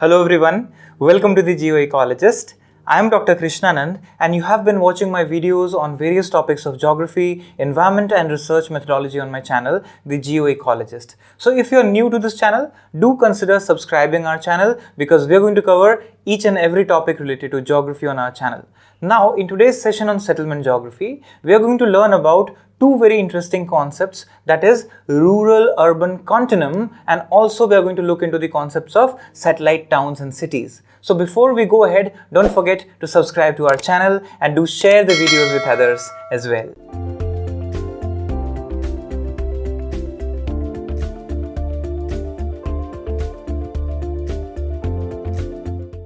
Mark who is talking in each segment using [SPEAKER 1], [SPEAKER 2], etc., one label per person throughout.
[SPEAKER 1] Hello everyone, welcome to the GeoEcologist. I am Dr. Krishnanand and you have been watching my videos on various topics of geography, environment and research methodology on my channel, The GeoEcologist. So if you are new to this channel, do consider subscribing our channel because we are going to cover each and every topic related to geography on our channel. Now in today's session on settlement geography, we are going to learn about two very interesting concepts, that is rural-urban continuum, and also we are going to look into the concepts of satellite towns and cities. So before we go ahead, don't forget to subscribe to our channel and do share the videos with others as well.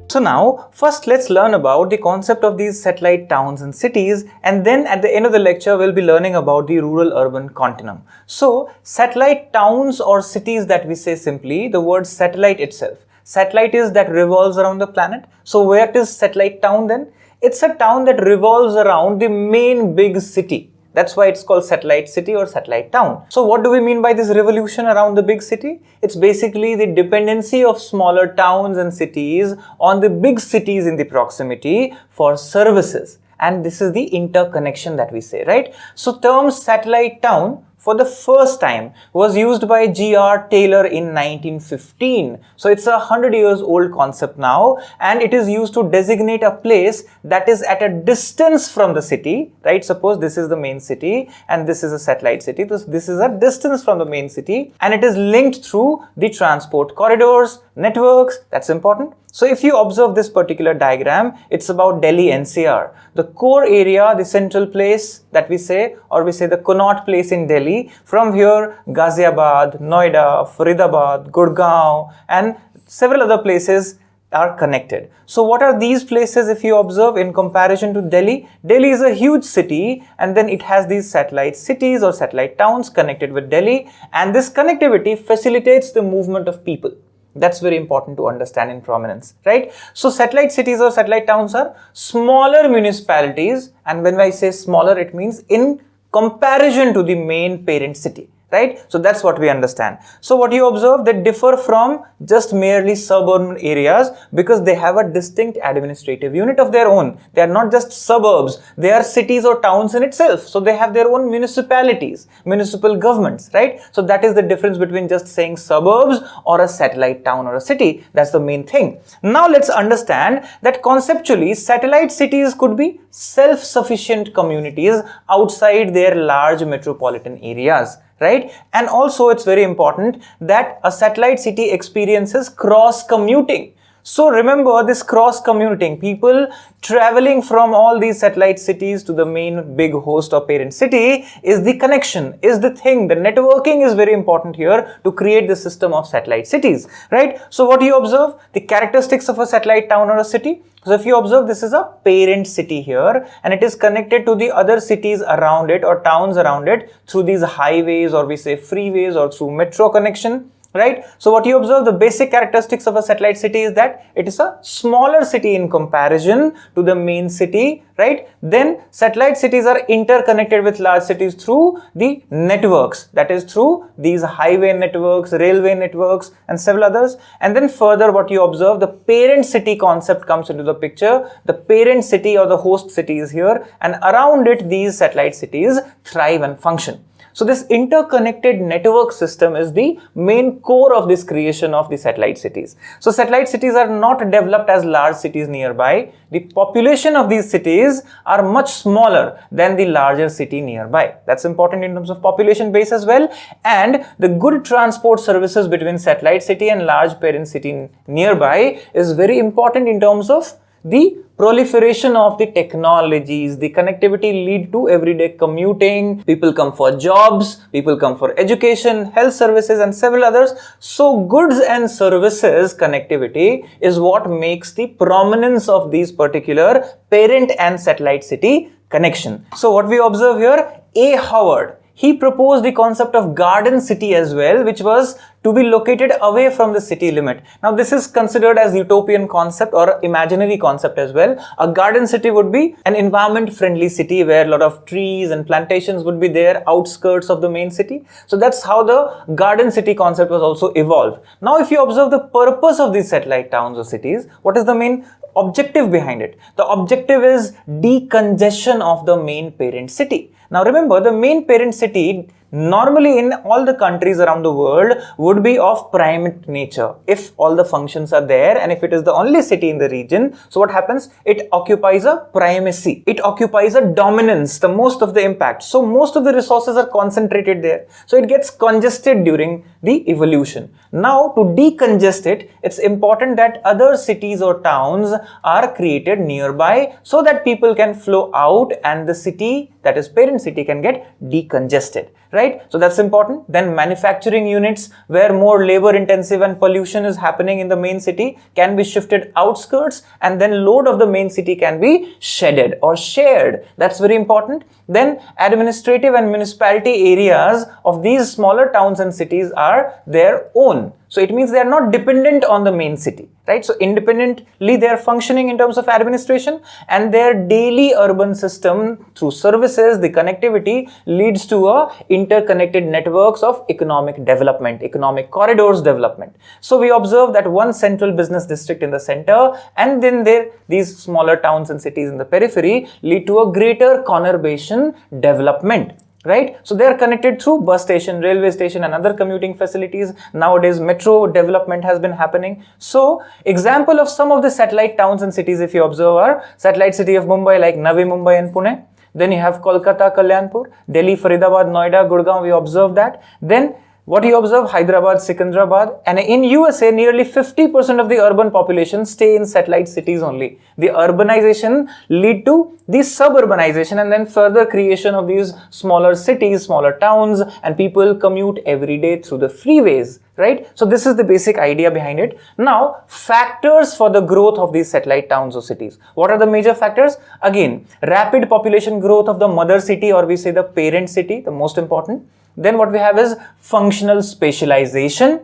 [SPEAKER 1] So now, first let's learn about the concept of these satellite towns and cities, and then at the end of the lecture we'll be learning about the rural-urban continuum. So satellite towns or cities, that we say simply, the word satellite itself. Satellite is that revolves around the planet. So where is satellite town then? It's a town that revolves around the main big city. That's why it's called satellite city or satellite town. So what do we mean by this revolution around the big city? It's basically the dependency of smaller towns and cities on the big cities in the proximity for services. And this is the interconnection that we say, right? So term satellite town for the first time was used by G.R. Taylor in 1915. So it's a 100 years old concept now, and it is used to designate a place that is at a distance from the city, right? Suppose this is the main city and this is a satellite city. This is a distance from the main city and it is linked through the transport corridors, networks. That's important. So if you observe this particular diagram, it's about Delhi NCR. The core area, the central place that we say, or we say the Connaught place in Delhi. From here, Ghaziabad, Noida, Faridabad, Gurgaon and several other places are connected. So what are these places if you observe in comparison to Delhi? Delhi is a huge city and then it has these satellite cities or satellite towns connected with Delhi, and this connectivity facilitates the movement of people. That's very important to understand in prominence, right? So satellite cities or satellite towns are smaller municipalities, and when I say smaller, it means in comparison to the main parent city, right? So that's what we understand. So what you observe, they differ from just merely suburban areas because they have a distinct administrative unit of their own. They are not just suburbs, they are cities or towns in itself. So they have their own municipalities, municipal governments, right? So that is the difference between just saying suburbs or a satellite town or a city. That's the main thing. Now let's understand that conceptually satellite cities could be self-sufficient communities outside their large metropolitan areas, right? And also it's very important that a satellite city experiences cross commuting. So remember this cross commuting, people traveling from all these satellite cities to the main big host or parent city is the connection, is the thing. The networking is very important here to create the system of satellite cities, right? So what do you observe? The characteristics of a satellite town or a city. So if you observe, this is a parent city here and it is connected to the other cities around it or towns around it through these highways, or we say freeways, or through metro connection, right? So what you observe, the basic characteristics of a satellite city is that it is a smaller city in comparison to the main city, right? Then satellite cities are interconnected with large cities through the networks, that is through these highway networks, railway networks and several others. And then further what you observe, the parent city concept comes into the picture. The parent city or the host city is here, and around it these satellite cities thrive and function. So this interconnected network system is the main core of this creation of the satellite cities. So satellite cities are not developed as large cities nearby. The population of these cities are much smaller than the larger city nearby. That's important in terms of population base as well. And the good transport services between satellite city and large parent city nearby is very important in terms of the proliferation of the technologies. The connectivity lead to everyday commuting, people come for jobs, people come for education, health services and several others. So goods and services connectivity is what makes the prominence of these particular parent and satellite city connection. So what we observe here, A. Howard, he proposed the concept of garden city as well, which was to be located away from the city limit. Now this is considered as utopian concept or imaginary concept as well. A garden city would be an environment friendly city where a lot of trees and plantations would be there, outskirts of the main city. So that's how the garden city concept was also evolved. Now if you observe the purpose of these satellite towns or cities, what is the main objective behind it? The objective is decongestion of the main parent city. Now remember, the main parent city normally in all the countries around the world would be of primate nature. If all the functions are there and if it is the only city in the region, so what happens? It occupies a primacy. It occupies a dominance, the most of the impact. So most of the resources are concentrated there. So it gets congested during the evolution. Now to decongest it, it's important that other cities or towns are created nearby so that people can flow out and the city, that is parent city, can get decongested. Right? So that's important. Then manufacturing units where more labor intensive and pollution is happening in the main city can be shifted outskirts, and then load of the main city can be shedded or shared. That's very important. Then administrative and municipality areas of these smaller towns and cities are their own. So it means they are not dependent on the main city, right? So independently they are functioning in terms of administration, and their daily urban system through services, the connectivity leads to a interconnected networks of economic development, economic corridors development. So we observe that one central business district in the center, and then these smaller towns and cities in the periphery lead to a greater conurbation development. Right? So they are connected through bus station, railway station and other commuting facilities. Nowadays metro development has been happening. So example of some of the satellite towns and cities, if you observe, are satellite city of Mumbai like Navi Mumbai and Pune. Then you have Kolkata, Kalyanpur, Delhi, Faridabad, Noida, Gurgaon, we observe that. Then what you observe? Hyderabad, Secunderabad, and in USA, nearly 50% of the urban population stay in satellite cities only. The urbanization lead to the suburbanization and then further creation of these smaller cities, smaller towns, and people commute every day through the freeways, right? So this is the basic idea behind it. Now, factors for the growth of these satellite towns or cities. What are the major factors? Again, rapid population growth of the mother city, or we say the parent city, the most important. Then what we have is functional specialization.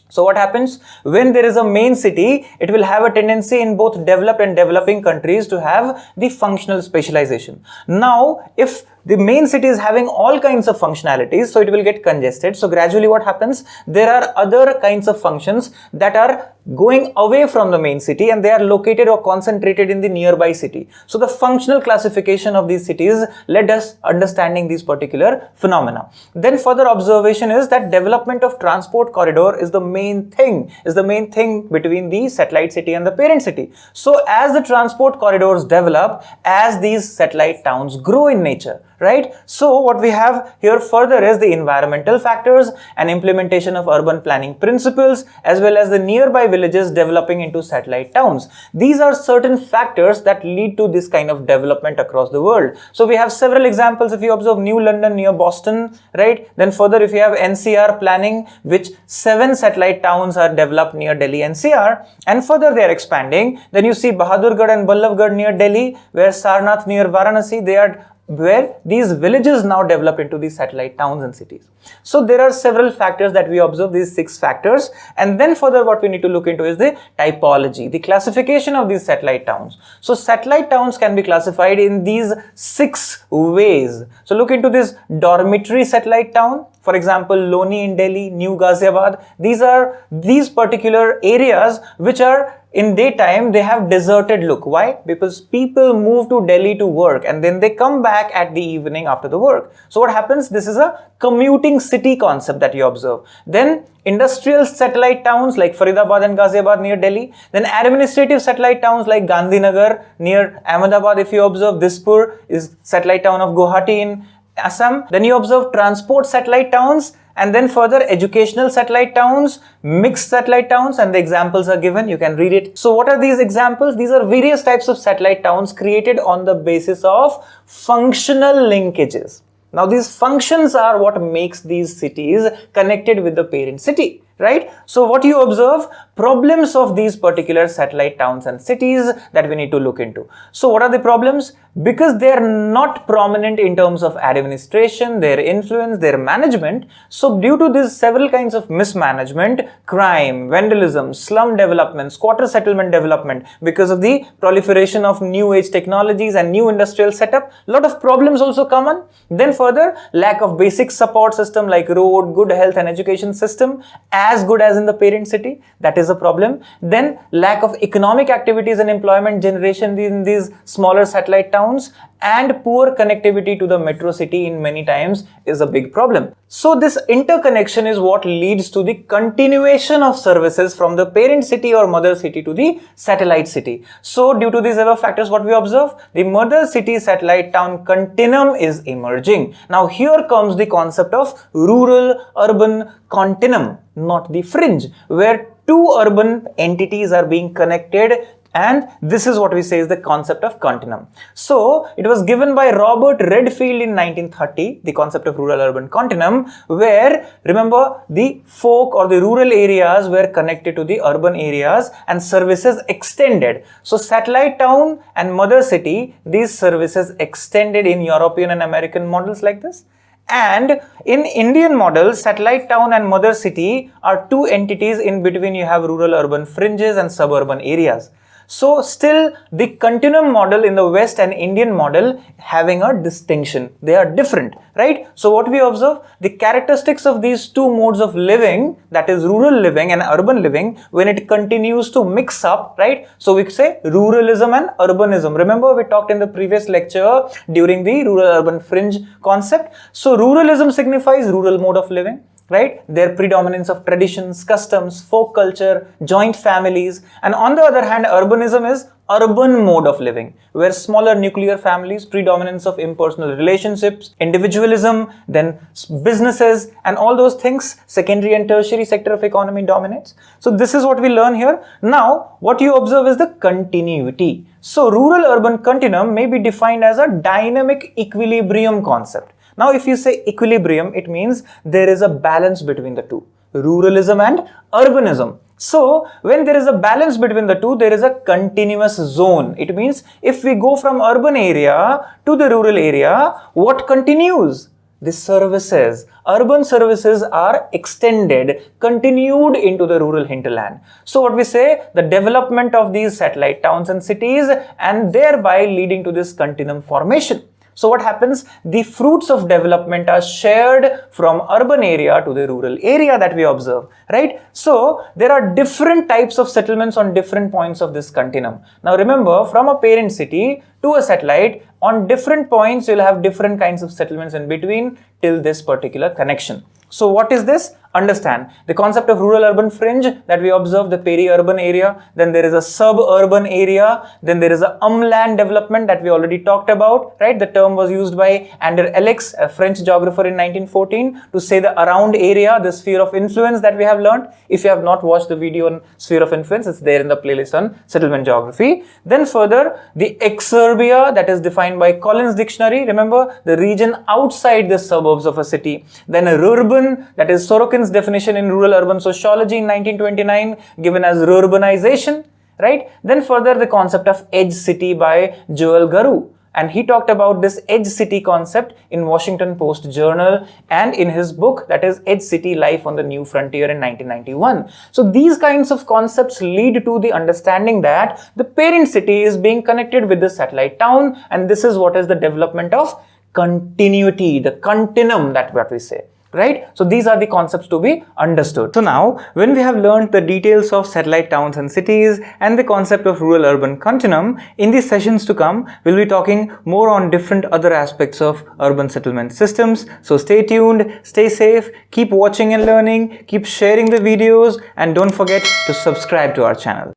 [SPEAKER 1] So what happens when there is a main city? It will have a tendency in both developed and developing countries to have the functional specialization. Now, if the main city is having all kinds of functionalities, so it will get congested. So gradually what happens? There are other kinds of functions that are going away from the main city and they are located or concentrated in the nearby city. So the functional classification of these cities led us understanding these particular phenomena. Then further observation is that development of transport corridor is the main thing between the satellite city and the parent city. So as the transport corridors develop, as these satellite towns grow in nature, right? So what we have here further is the environmental factors and implementation of urban planning principles, as well as the nearby villages developing into satellite towns. These are certain factors that lead to this kind of development across the world. So we have several examples. If you observe New London near Boston, right? Then further if you have NCR planning, which 7 satellite towns are developed near Delhi NCR, and further they are expanding. Then you see Bahadurgarh and Ballavgarh near Delhi, where Sarnath near Varanasi, they are where these villages now develop into these satellite towns and cities. So there are several factors that we observe, these 6 factors, and then further what we need to look into is the typology, the classification of these satellite towns. So satellite towns can be classified in these 6 ways. So look into this dormitory satellite town. For example, Loni in Delhi, New Ghaziabad. These are these particular areas which are in daytime, they have deserted look. Why? Because people move to Delhi to work and then they come back at the evening after the work. So what happens? This is a commuting city concept that you observe. Then industrial satellite towns like Faridabad and Ghaziabad near Delhi. Then administrative satellite towns like Gandhinagar near Ahmedabad. If you observe, Dispur is satellite town of Guwahati in Assam. Then you observe transport satellite towns, and then further educational satellite towns, mixed satellite towns, and the examples are given. You can read it. So what are these examples? These are various types of satellite towns created on the basis of functional linkages. Now these functions are what makes these cities connected with the parent city, right? So what you observe, problems of these particular satellite towns and cities that we need to look into. So what are the problems? Because they are not prominent in terms of administration, their influence, their management. So due to this several kinds of mismanagement, crime, vandalism, slum development, squatter settlement development, because of the proliferation of new age technologies and new industrial setup, a lot of problems also come on. Then further, lack of basic support system like road, good health and education system as good as in the parent city, that is a problem. Then lack of economic activities and employment generation in these smaller satellite towns, and poor connectivity to the metro city in many times is a big problem. So this interconnection is what leads to the continuation of services from the parent city or mother city to the satellite city. So due to these other factors, what we observe, the mother city satellite town continuum is emerging. Now here comes the concept of rural urban continuum, not the fringe, where two urban entities are being connected, and this is what we say is the concept of continuum. So it was given by Robert Redfield in 1930, the concept of rural urban continuum, where remember the folk or the rural areas were connected to the urban areas and services extended. So satellite town and mother city, these services extended in European and American models like this. And in Indian model, satellite town and mother city are two entities. In between you have rural urban fringes and suburban areas. So still the continuum model in the West and Indian model having a distinction. They are different, right? So what we observe, the characteristics of these two modes of living, that is rural living and urban living, when it continues to mix up, right? So we say ruralism and urbanism. Remember we talked in the previous lecture during the rural urban fringe concept. So ruralism signifies rural mode of living, right? Their predominance of traditions, customs, folk culture, joint families. And on the other hand, urbanism is urban mode of living, where smaller nuclear families, predominance of impersonal relationships, individualism, then businesses and all those things, secondary and tertiary sector of economy dominates. So this is what we learn here. Now, what you observe is the continuity. So rural-urban continuum may be defined as a dynamic equilibrium concept. Now, if you say equilibrium, it means there is a balance between the two, ruralism and urbanism. So, when there is a balance between the two, there is a continuous zone. It means if we go from urban area to the rural area, what continues? The services. Urban services are extended, continued into the rural hinterland. So what we say, the development of these satellite towns and cities, and thereby leading to this continuum formation. So what happens? The fruits of development are shared from urban area to the rural area that we observe, right? So there are different types of settlements on different points of this continuum. Now remember, from a parent city to a satellite, on different points you'll have different kinds of settlements in between till this particular connection. So what is this? Understand the concept of rural-urban fringe that we observe, the peri-urban area, then there is a suburban area, then there is a umland development that we already talked about, right? The term was used by Ander Alex, a French geographer in 1914, to say the around area, the sphere of influence that we have learned. If you have not watched the video on sphere of influence, it's there in the playlist on settlement geography. Then further, the exurbia that is defined by Collins Dictionary, remember the region outside the suburbs of a city. Then a rurban, that is Sorokin's definition in rural urban sociology in 1929, given as rurbanization, right? Then further the concept of edge city by Joel Garu, and he talked about this edge city concept in Washington Post Journal and in his book, that is Edge City Life on the New Frontier in 1991. So these kinds of concepts lead to the understanding that the parent city is being connected with the satellite town, and this is what is the development of continuity, the continuum, that what we say. Right? So these are the concepts to be understood. So now, when we have learned the details of satellite towns and cities and the concept of rural-urban continuum, in the sessions to come, we'll be talking more on different other aspects of urban settlement systems. So stay tuned, stay safe, keep watching and learning, keep sharing the videos, and don't forget to subscribe to our channel.